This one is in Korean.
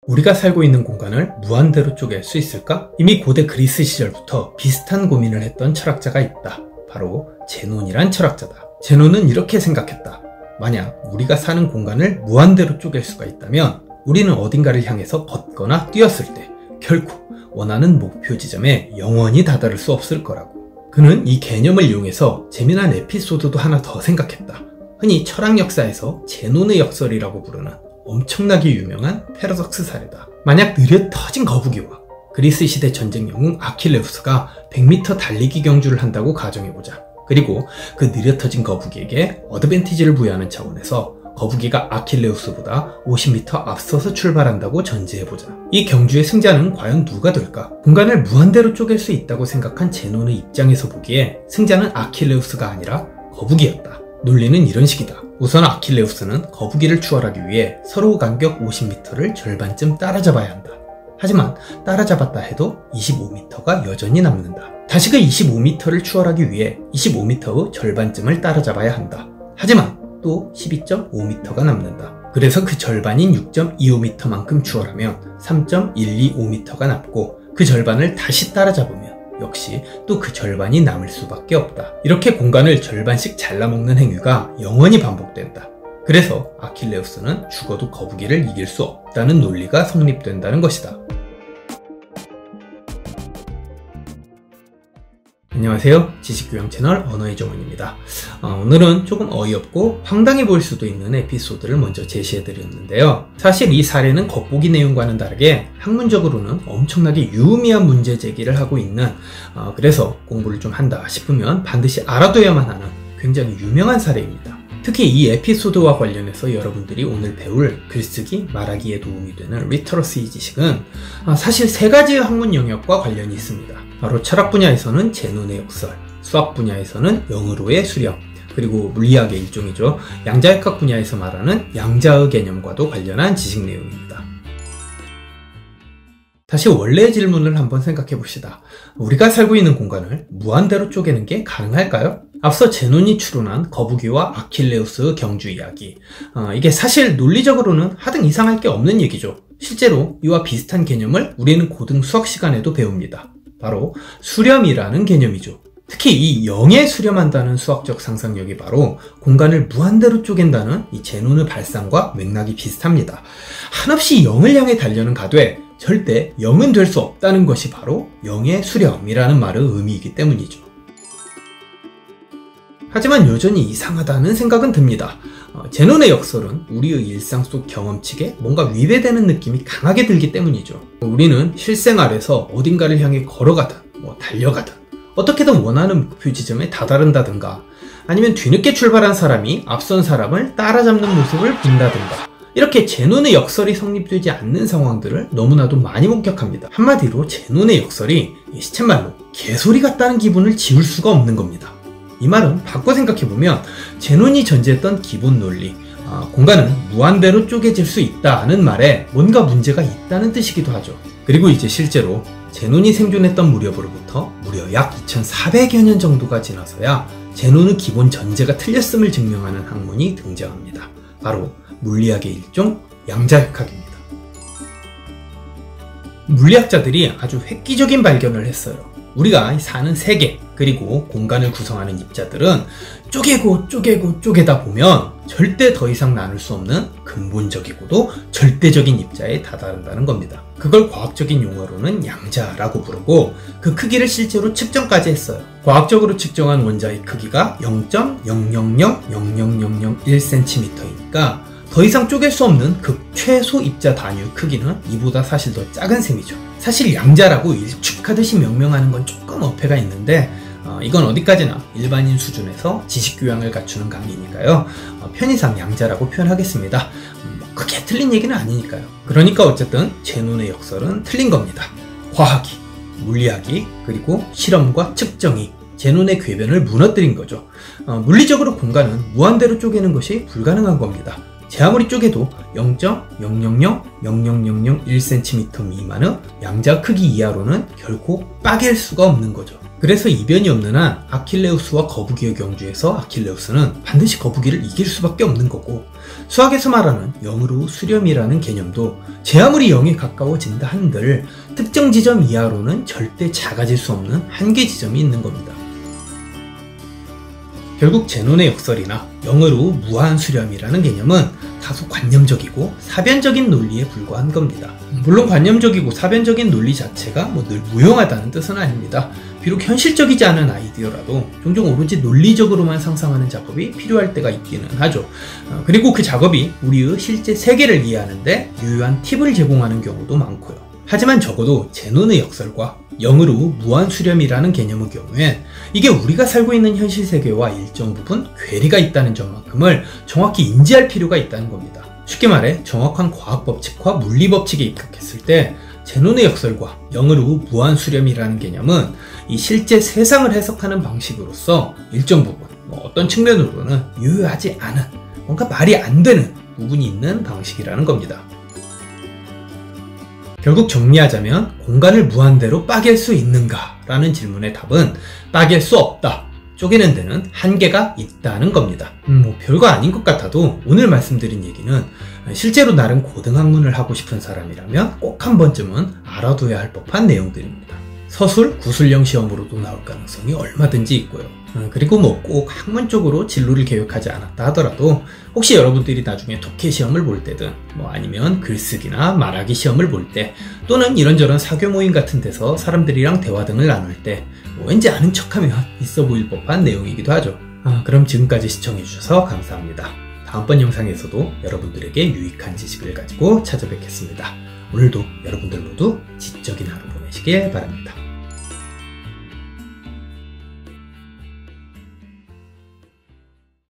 우리가 살고 있는 공간을 무한대로 쪼갤 수 있을까? 이미 고대 그리스 시절부터 비슷한 고민을 했던 철학자가 있다. 바로 제논이란 철학자다. 제논은 이렇게 생각했다. 만약 우리가 사는 공간을 무한대로 쪼갤 수가 있다면 우리는 어딘가를 향해서 걷거나 뛰었을 때 결코 원하는 목표 지점에 영원히 다다를 수 없을 거라고. 그는 이 개념을 이용해서 재미난 에피소드도 하나 더 생각했다. 흔히 철학 역사에서 제논의 역설이라고 부르는 엄청나게 유명한 패러독스 사례다. 만약 느려 터진 거북이와 그리스 시대 전쟁 영웅 아킬레우스가 100m 달리기 경주를 한다고 가정해보자. 그리고 그 느려 터진 거북이에게 어드밴티지를 부여하는 차원에서 거북이가 아킬레우스보다 50m 앞서서 출발한다고 전제해보자. 이 경주의 승자는 과연 누가 될까? 공간을 무한대로 쪼갤 수 있다고 생각한 제논의 입장에서 보기에 승자는 아킬레우스가 아니라 거북이였다. 논리는 이런 식이다. 우선 아킬레우스는 거북이를 추월하기 위해 서로 간격 50m를 절반쯤 따라잡아야 한다. 하지만 따라잡았다 해도 25m가 여전히 남는다. 다시 그 25m를 추월하기 위해 25m의 절반쯤을 따라잡아야 한다. 하지만 또 12.5m가 남는다. 그래서 그 절반인 6.25m만큼 추월하면 3.125m가 남고 그 절반을 다시 따라잡으면 역시 또 그 절반이 남을 수밖에 없다. 이렇게 공간을 절반씩 잘라먹는 행위가 영원히 반복된다. 그래서 아킬레우스는 죽어도 거북이를 이길 수 없다는 논리가 성립된다는 것이다. 안녕하세요. 지식교양 채널 언어의 정원입니다. 오늘은 조금 어이없고 황당해 보일 수도 있는 에피소드를 먼저 제시해드렸는데요. 사실 이 사례는 겉보기 내용과는 다르게 학문적으로는 엄청나게 유의미한 문제 제기를 하고 있는 그래서 공부를 좀 한다 싶으면 반드시 알아둬야만 하는 굉장히 유명한 사례입니다. 특히 이 에피소드와 관련해서 여러분들이 오늘 배울 글쓰기, 말하기에 도움이 되는 리터러시 지식은 사실 세 가지의 학문 영역과 관련이 있습니다. 바로 철학 분야에서는 제논의 역설, 수학 분야에서는 영으로의 수렴, 그리고 물리학의 일종이죠. 양자역학 분야에서 말하는 양자의 개념과도 관련한 지식 내용입니다. 다시 원래의 질문을 한번 생각해 봅시다. 우리가 살고 있는 공간을 무한대로 쪼개는 게 가능할까요? 앞서 제논이 추론한 거북이와 아킬레우스의 경주 이야기, 이게 사실 논리적으로는 하등 이상할 게 없는 얘기죠. 실제로 이와 비슷한 개념을 우리는 고등 수학 시간에도 배웁니다. 바로 수렴이라는 개념이죠. 특히 이 0에 수렴한다는 수학적 상상력이 바로 공간을 무한대로 쪼갠다는 이 제논의 발상과 맥락이 비슷합니다. 한없이 0을 향해 달려는 가되 절대 0은 될 수 없다는 것이 바로 0의 수렴이라는 말의 의미이기 때문이죠. 하지만 여전히 이상하다는 생각은 듭니다. 제논의 역설은 우리의 일상 속 경험칙에 뭔가 위배되는 느낌이 강하게 들기 때문이죠. 우리는 실생활에서 어딘가를 향해 걸어가든 달려가든 어떻게든 원하는 목표 지점에 다다른다든가 아니면 뒤늦게 출발한 사람이 앞선 사람을 따라잡는 모습을 본다든가 이렇게 제논의 역설이 성립되지 않는 상황들을 너무나도 많이 목격합니다. 한마디로 제논의 역설이 시쳇말로 개소리 같다는 기분을 지울 수가 없는 겁니다. 이 말은 바꿔 생각해보면 제논이 전제했던 기본 논리, 공간은 무한대로 쪼개질 수 있다는 말에 뭔가 문제가 있다는 뜻이기도 하죠. 그리고 이제 실제로 제논이 생존했던 무렵으로부터 무려 약 2400여 년 정도가 지나서야 제논의 기본 전제가 틀렸음을 증명하는 학문이 등장합니다. 바로 물리학의 일종 양자역학입니다. 물리학자들이 아주 획기적인 발견을 했어요. 우리가 사는 세계 그리고 공간을 구성하는 입자들은 쪼개다 보면 절대 더 이상 나눌 수 없는 근본적이고도 절대적인 입자에 다다른다는 겁니다. 그걸 과학적인 용어로는 양자라고 부르고 그 크기를 실제로 측정까지 했어요. 과학적으로 측정한 원자의 크기가 0.0000001cm이니까 더 이상 쪼갤 수 없는 극최소 입자 단위의 크기는 이보다 사실 더 작은 셈이죠. 사실 양자라고 일축하듯이 명명하는 건 조금 어폐가 있는데 이건 어디까지나 일반인 수준에서 지식교양을 갖추는 강의니까요. 편의상 양자라고 표현하겠습니다. 크게 틀린 얘기는 아니니까요. 그러니까 어쨌든 제논의 역설은 틀린 겁니다. 과학이, 물리학이, 그리고 실험과 측정이 제논의 궤변을 무너뜨린 거죠. 물리적으로 공간은 무한대로 쪼개는 것이 불가능한 겁니다. 제 아무리 쪼개도 0.000001cm 미만의 양자 크기 이하로는 결코 빠갤 수가 없는 거죠. 그래서 이변이 없는 한 아킬레우스와 거북이의 경주에서 아킬레우스는 반드시 거북이를 이길 수밖에 없는 거고, 수학에서 말하는 영으로 수렴이라는 개념도 제 아무리 0에 가까워진다 한들 특정 지점 이하로는 절대 작아질 수 없는 한계 지점이 있는 겁니다. 결국 제논의 역설이나 영으로 무한 수렴이라는 개념은 다소 관념적이고 사변적인 논리에 불과한 겁니다. 물론 관념적이고 사변적인 논리 자체가 늘 무용하다는 뜻은 아닙니다. 비록 현실적이지 않은 아이디어라도 종종 오로지 논리적으로만 상상하는 작업이 필요할 때가 있기는 하죠. 그리고 그 작업이 우리의 실제 세계를 이해하는데 유효한 팁을 제공하는 경우도 많고요. 하지만 적어도 제논의 역설과 영으로 무한 수렴이라는 개념의 경우엔 이게 우리가 살고 있는 현실 세계와 일정 부분 괴리가 있다는 점만큼을 정확히 인지할 필요가 있다는 겁니다. 쉽게 말해 정확한 과학 법칙과 물리 법칙에 입각했을 때 제논의 역설과 영으로 무한 수렴이라는 개념은 이 실제 세상을 해석하는 방식으로서 일정 부분, 어떤 측면으로는 유효하지 않은, 뭔가 말이 안 되는 부분이 있는 방식이라는 겁니다. 결국 정리하자면 공간을 무한대로 빠갤 수 있는가? 라는 질문의 답은 빠갤 수 없다. 쪼개는 데는 한계가 있다는 겁니다. 별거 아닌 것 같아도 오늘 말씀드린 얘기는 실제로 나름 고등학문을 하고 싶은 사람이라면 꼭 한 번쯤은 알아둬야 할 법한 내용들입니다. 서술, 구술형 시험으로도 나올 가능성이 얼마든지 있고요. 그리고 꼭 학문 쪽으로 진로를 계획하지 않았다 하더라도 혹시 여러분들이 나중에 독해 시험을 볼 때든 아니면 글쓰기나 말하기 시험을 볼 때 또는 이런저런 사교 모임 같은 데서 사람들이랑 대화 등을 나눌 때 왠지 아는 척하면 있어 보일 법한 내용이기도 하죠. 그럼 지금까지 시청해주셔서 감사합니다. 다음번 영상에서도 여러분들에게 유익한 지식을 가지고 찾아뵙겠습니다. 오늘도 여러분들 모두 지적인 하루 보내시길 바랍니다.